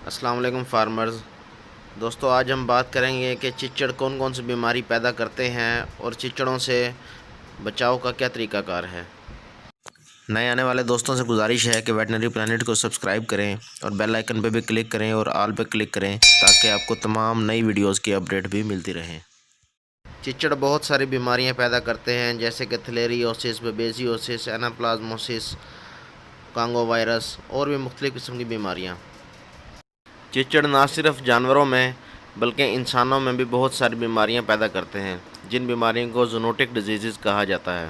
السلام علیکم فارمرز دوستو، آج ہم بات کریں گے کہ چچڑ کون کون سی بیماری پیدا کرتے ہیں اور چچڑوں سے بچاؤ کا کیا طریقہ کار ہے۔ نئے آنے والے دوستوں سے گزارش ہے کہ ویٹنری پلانٹ کو سبسکرائب کریں اور بیل آئیکن پہ بھی کلک کریں اور آل پہ کلک کریں تاکہ آپ کو تمام نئی ویڈیوز کی اپڈیٹ بھی ملتی رہیں۔ چچڑ بہت ساری بیماریاں پیدا کرتے ہیں جیسے کہ تھلیریوسس، بیبیزیوسس، ایناپلازموسس، کانگو وائرس اور بھی مختلف قسم کی بیماریاں۔ چچڑ نہ صرف جانوروں میں بلکہ انسانوں میں بھی بہت ساری بیماریاں پیدا کرتے ہیں جن بیماریوں کو زونوٹک ڈیزیزز کہا جاتا ہے۔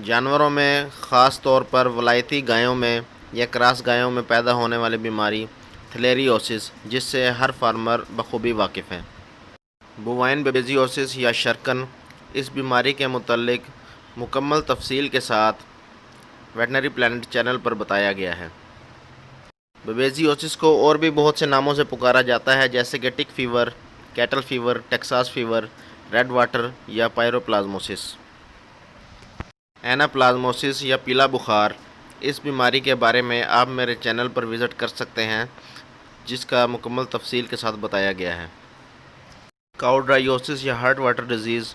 جانوروں میں خاص طور پر ولایتی گایوں میں یا کراس گایوں میں پیدا ہونے والی بیماری تھلیریوسس، جس سے ہر فارمر بخوبی واقف ہے۔ بووائن بیبیزیوسس یا شرکن، اس بیماری کے متعلق مکمل تفصیل کے ساتھ ویٹنری پلانٹ چینل پر بتایا گیا ہے۔ بیبیزیوسس کو اور بھی بہت سے ناموں سے پکارا جاتا ہے جیسے کہ tick fever, cattle fever, Texas fever, red water یا پائروپلازموسس۔ ایناپلازموسس یا پیلا بخار، اس بیماری کے بارے میں آپ میرے چینل پر وزٹ کر سکتے ہیں جس کا مکمل تفصیل کے ساتھ بتایا گیا ہے۔ کاؤڈرائیوسس یا ہارٹ واٹر ڈیزیز،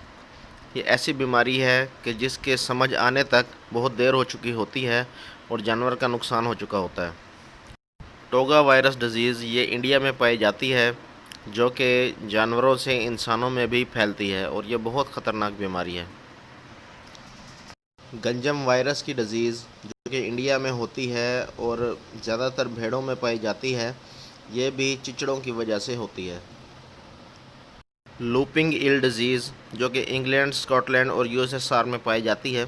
یہ ایسی بیماری ہے کہ جس کے سمجھ آنے تک بہت دیر ہو چکی ہوتی ہے اور جانور کا نقصان ہو چکا ہوتا ہے۔ ٹوگا وائرس ڈیزیز، یہ انڈیا میں پائی جاتی ہے جو کہ جانوروں سے انسانوں میں بھی پھیلتی ہے اور یہ بہت خطرناک بیماری ہے۔ گنجم وائرس کی ڈیزیز جو کہ انڈیا میں ہوتی ہے اور زیادہ تر بھیڑوں میں پائی جاتی ہے، یہ بھی چچڑوں کی وجہ سے ہوتی ہے۔ لوپنگ ایل ڈیزیز جو کہ انگلینڈ، اسکاٹ لینڈ اور USSR میں پائی جاتی ہے،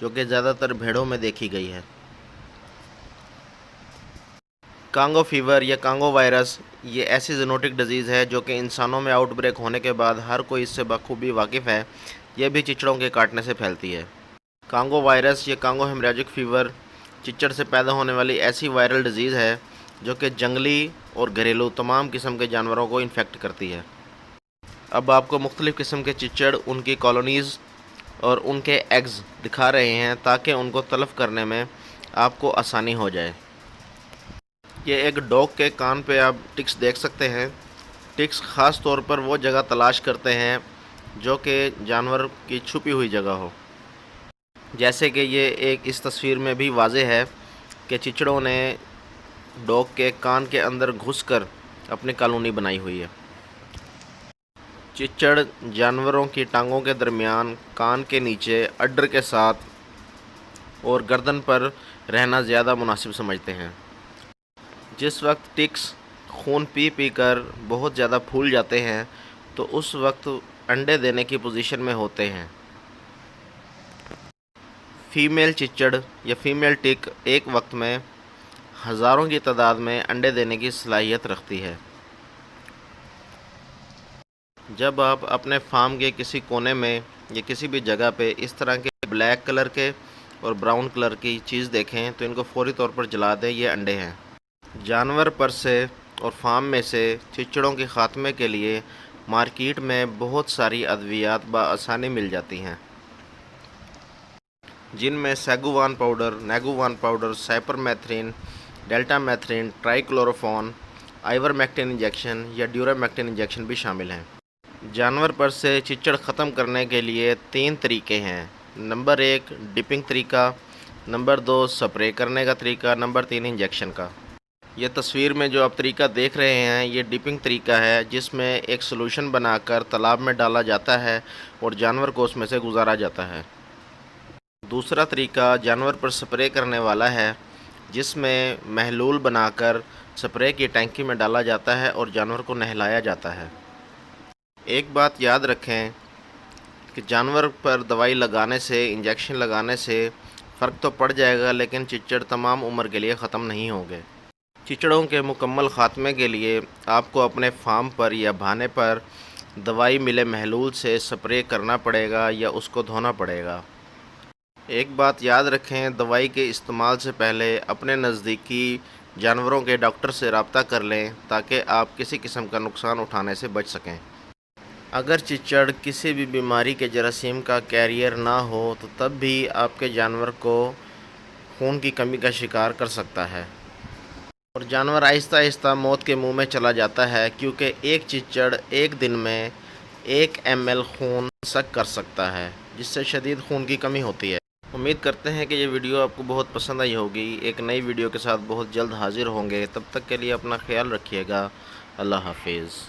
جو کہ زیادہ تر بھیڑوں میں دیکھی گئی ہے۔ کانگو فیور یا کانگو وائرس، یہ ایسی زونوٹک ڈیزیز ہے جو کہ انسانوں میں آؤٹ بریک ہونے کے بعد ہر کوئی اس سے بخوبی واقف ہے، یہ بھی چچڑوں کے کاٹنے سے پھیلتی ہے۔ کانگو وائرس یا کانگو ہیمریجک فیور چچڑ سے پیدا ہونے والی ایسی وائرل ڈیزیز ہے جو کہ جنگلی اور گھریلو تمام قسم کے جانوروں کو انفیکٹ کرتی ہے۔ اب آپ کو مختلف قسم کے چچڑ، ان کی کالونیز اور ان کے ایگز دکھا رہے ہیں تاکہ ان کو تلف کرنے میں آپ کو آسانی ہو جائے۔ یہ ایک ڈاگ کے کان پہ آپ ٹکس دیکھ سکتے ہیں۔ ٹکس خاص طور پر وہ جگہ تلاش کرتے ہیں جو کہ جانور کی چھپی ہوئی جگہ ہو، جیسے کہ یہ ایک اس تصویر میں بھی واضح ہے کہ چچڑوں نے ڈاگ کے کان کے اندر گھس کر اپنی کالونی بنائی ہوئی ہے۔ چچڑ جانوروں کی ٹانگوں کے درمیان، کان کے نیچے، اڈر کے ساتھ اور گردن پر رہنا زیادہ مناسب سمجھتے ہیں۔ جس وقت ٹکس خون پی پی کر بہت زیادہ پھول جاتے ہیں تو اس وقت انڈے دینے کی پوزیشن میں ہوتے ہیں۔ فیمیل چچڑ یا فیمیل ٹک ایک وقت میں ہزاروں کی تعداد میں انڈے دینے کی صلاحیت رکھتی ہے۔ جب آپ اپنے فارم کے کسی کونے میں یا کسی بھی جگہ پہ اس طرح کے بلیک کلر کے اور براؤن کلر کی چیز دیکھیں تو ان کو فوری طور پر جلا دیں، یہ انڈے ہیں۔ جانور پر سے اور فارم میں سے چچڑوں کے خاتمے کے لیے مارکیٹ میں بہت ساری ادویات بآسانی مل جاتی ہیں، جن میں سیگووان پاؤڈر، نیگووان powder, cypermethrin, deltamethrin, trichlorfon, ivermectin injection یا ڈیورامیکٹن انجیکشن بھی شامل ہیں۔ جانور پر سے چچڑ ختم کرنے کے لیے 3 طریقے ہیں۔ نمبر 1 ڈپنگ طریقہ، نمبر 2 سپرے کرنے کا طریقہ، نمبر 3 انجیکشن کا۔ یہ تصویر میں جو آپ طریقہ دیکھ رہے ہیں یہ ڈپنگ طریقہ ہے، جس میں ایک سلوشن بنا کر تالاب میں ڈالا جاتا ہے اور جانور کو اس میں سے گزارا جاتا ہے۔ دوسرا طریقہ جانور پر سپرے کرنے والا ہے، جس میں محلول بنا کر سپرے کی ٹینکی میں ڈالا جاتا ہے اور جانور کو نہلایا جاتا ہے۔ ایک بات یاد رکھیں کہ جانور پر دوائی لگانے سے، انجیکشن لگانے سے فرق تو پڑ جائے گا لیکن چچڑ تمام عمر کے لیے ختم نہیں ہوں گے۔ چچڑوں کے مکمل خاتمے کے لیے آپ کو اپنے فارم پر یا بھانے پر دوائی ملے محلول سے سپرے کرنا پڑے گا یا اس کو دھونا پڑے گا۔ ایک بات یاد رکھیں، دوائی کے استعمال سے پہلے اپنے نزدیکی جانوروں کے ڈاکٹر سے رابطہ کر لیں تاکہ آپ کسی قسم کا نقصان اٹھانے سے بچ سکیں۔ اگر چچڑ کسی بھی بیماری کے جراثیم کا کیریئر نہ ہو تو تب بھی آپ کے جانور کو خون کی کمی کا شکار کر سکتا ہے۔ اور جانور آہستہ آہستہ موت کے منہ میں چلا جاتا ہے، کیونکہ ایک چیچڑ ایک دن میں 1 ml خون سک کر سکتا ہے، جس سے شدید خون کی کمی ہوتی ہے۔ امید کرتے ہیں کہ یہ ویڈیو آپ کو بہت پسند آئی ہوگی۔ ایک نئی ویڈیو کے ساتھ بہت جلد حاضر ہوں گے، تب تک کے لیے اپنا خیال رکھیے گا۔ اللہ حافظ۔